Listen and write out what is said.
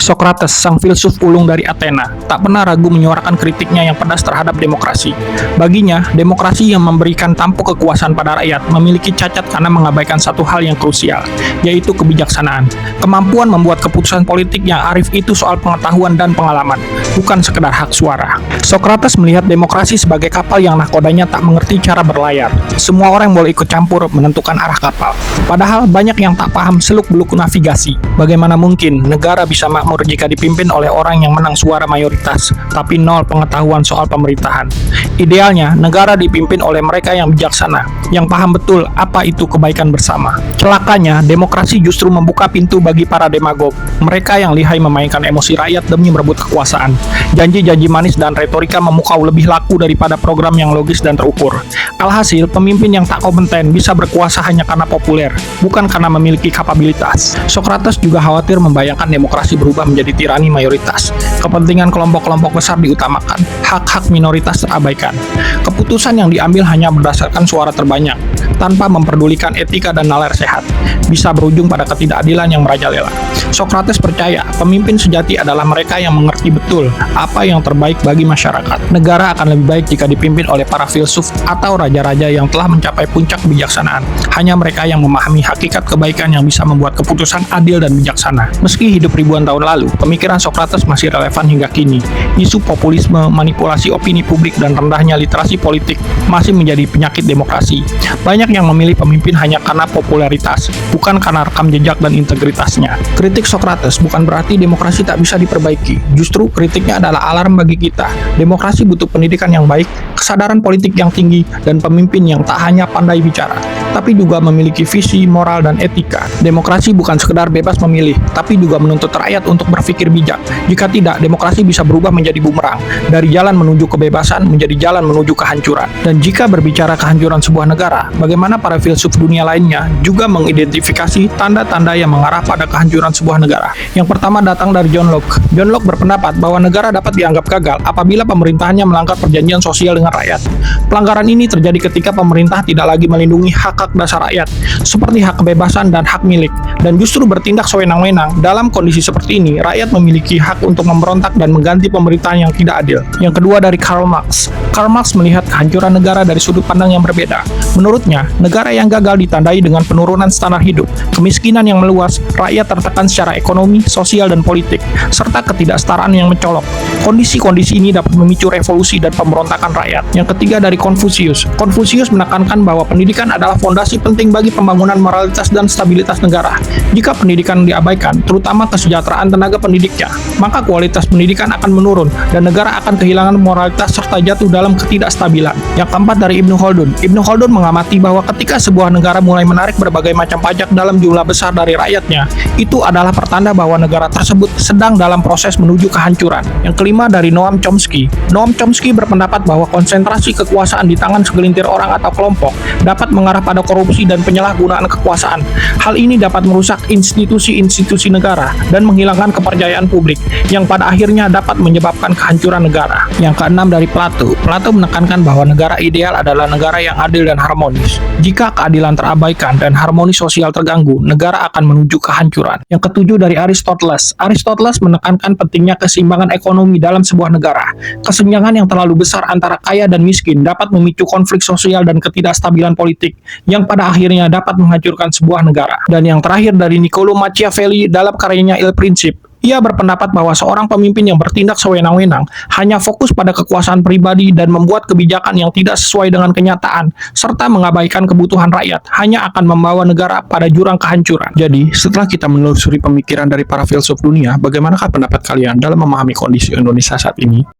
Sokrates, sang filsuf ulung dari Athena, tak pernah ragu menyuarakan kritiknya yang pedas terhadap demokrasi. Baginya, demokrasi yang memberikan tampuk kekuasaan pada rakyat memiliki cacat karena mengabaikan satu hal yang krusial, yaitu kebijaksanaan. Kemampuan membuat keputusan politik yang arif itu soal pengetahuan dan pengalaman, bukan sekedar hak suara. Sokrates melihat demokrasi sebagai kapal yang nahkodanya tak mengerti cara berlayar. Semua orang boleh ikut campur menentukan arah kapal. Padahal banyak yang tak paham seluk-beluk navigasi. Bagaimana mungkin negara bisa makmur jika dipimpin oleh orang yang menang suara mayoritas, tapi nol pengetahuan soal pemerintahan. Idealnya, negara dipimpin oleh mereka yang bijaksana, yang paham betul apa itu kebaikan bersama. Celakanya, demokrasi justru membuka pintu bagi para demagog, mereka yang lihai memainkan emosi rakyat demi merebut kekuasaan. Janji-janji manis dan retorika memukau lebih laku daripada program yang logis dan terukur. Alhasil, pemimpin yang tak kompeten bisa berkuasa hanya karena populer, bukan karena memiliki kapabilitas. Sokrates juga khawatir membayangkan demokrasi berubah menjadi tirani mayoritas. Kepentingan kelompok-kelompok besar diutamakan, hak-hak minoritas terabaikan. Keputusan yang diambil hanya berdasarkan suara terbanyak, tanpa memperdulikan etika dan nalar sehat, bisa berujung pada ketidakadilan yang merajalela. Sokrates percaya, pemimpin sejati adalah mereka yang mengerti betul apa yang terbaik bagi masyarakat. Negara akan lebih baik jika dipimpin oleh para filsuf atau raja-raja yang telah mencapai puncak kebijaksanaan. Hanya mereka yang memahami hakikat kebaikan yang bisa membuat keputusan adil dan bijaksana. Meski hidup ribuan tahun lalu, pemikiran Sokrates masih relevan hingga kini. Isu populisme, manipulasi opini publik, dan rendahnya literasi politik masih menjadi penyakit demokrasi. Banyak yang memilih pemimpin hanya karena popularitas, bukan karena rekam jejak dan integritasnya. Kritik Sokrates bukan berarti demokrasi tak bisa diperbaiki. Justru kritiknya adalah alarm bagi kita. Demokrasi butuh pendidikan yang baik, kesadaran politik yang tinggi, dan pemimpin yang tak hanya pandai bicara, tapi juga memiliki visi, moral, dan etika. Demokrasi bukan sekedar bebas memilih, tapi juga menuntut rakyat untuk berpikir bijak. Jika tidak, demokrasi bisa berubah menjadi bumerang, dari jalan menuju kebebasan menjadi jalan menuju kehancuran. Dan jika berbicara kehancuran sebuah negara, bagaimana para filsuf dunia lainnya juga mengidentifikasi tanda-tanda yang mengarah pada kehancuran sebuah negara. Yang pertama datang dari John Locke. John Locke berpendapat bahwa negara dapat dianggap gagal apabila pemerintahannya melanggar perjanjian sosial dengan rakyat. Pelanggaran ini terjadi ketika pemerintah tidak lagi melindungi hak-hak dasar rakyat, seperti hak kebebasan dan hak milik, dan justru bertindak sewenang-wenang. Dalam kondisi seperti ini, rakyat memiliki hak untuk memberontak dan mengganti pemerintahan yang tidak adil. Yang kedua dari Karl Marx. Karl Marx melihat kehancuran negara dari sudut pandang yang berbeda. Menurutnya, negara yang gagal ditandai dengan penurunan standar hidup, kemiskinan yang meluas, rakyat tertekan secara ekonomi, sosial, dan politik, serta ketidaksetaraan yang mencolok. Kondisi-kondisi ini dapat memicu revolusi dan pemberontakan rakyat. Yang ketiga dari Konfusius. Konfusius menekankan bahwa pendidikan adalah fondasi penting bagi pembangunan moralitas dan stabilitas negara. Jika pendidikan diabaikan, terutama kesejahteraan tenaga pendidiknya, maka kualitas pendidikan akan menurun dan negara akan kehilangan moralitas serta jatuh dalam ketidakstabilan. Yang keempat dari Ibnu Khaldun. Ibnu Khaldun mengamati bahwa ketika sebuah negara mulai menarik berbagai macam pajak dalam jumlah besar dari rakyatnya, itu adalah pertanda bahwa negara tersebut sedang dalam proses menuju kehancuran. Yang kelima dari Noam Chomsky. Noam Chomsky berpendapat bahwa konsentrasi kekuasaan di tangan segelintir orang atau kelompok dapat mengarah pada korupsi dan penyalahgunaan kekuasaan. Hal ini dapat merusak institusi-institusi negara dan menghilangkan kepercayaan publik, yang pada akhirnya dapat menyebabkan kehancuran negara. Yang keenam dari Plato. Plato menekankan bahwa negara ideal adalah negara yang adil dan harmonis. Jika keadilan terabaikan dan harmoni sosial terganggu, negara akan menuju kehancuran. Yang ketujuh dari Aristoteles. Aristoteles menekankan pentingnya keseimbangan ekonomi dalam sebuah negara. Kesenjangan yang terlalu besar antara kaya dan miskin dapat memicu konflik sosial dan ketidakstabilan politik, yang pada akhirnya dapat menghancurkan sebuah negara. Dan yang terakhir dari Niccolo Machiavelli dalam karyanya Il Principe. Ia berpendapat bahwa seorang pemimpin yang bertindak sewenang-wenang hanya fokus pada kekuasaan pribadi dan membuat kebijakan yang tidak sesuai dengan kenyataan, serta mengabaikan kebutuhan rakyat, hanya akan membawa negara pada jurang kehancuran. Jadi, setelah kita menelusuri pemikiran dari para filsuf dunia, bagaimanakah pendapat kalian dalam memahami kondisi Indonesia saat ini?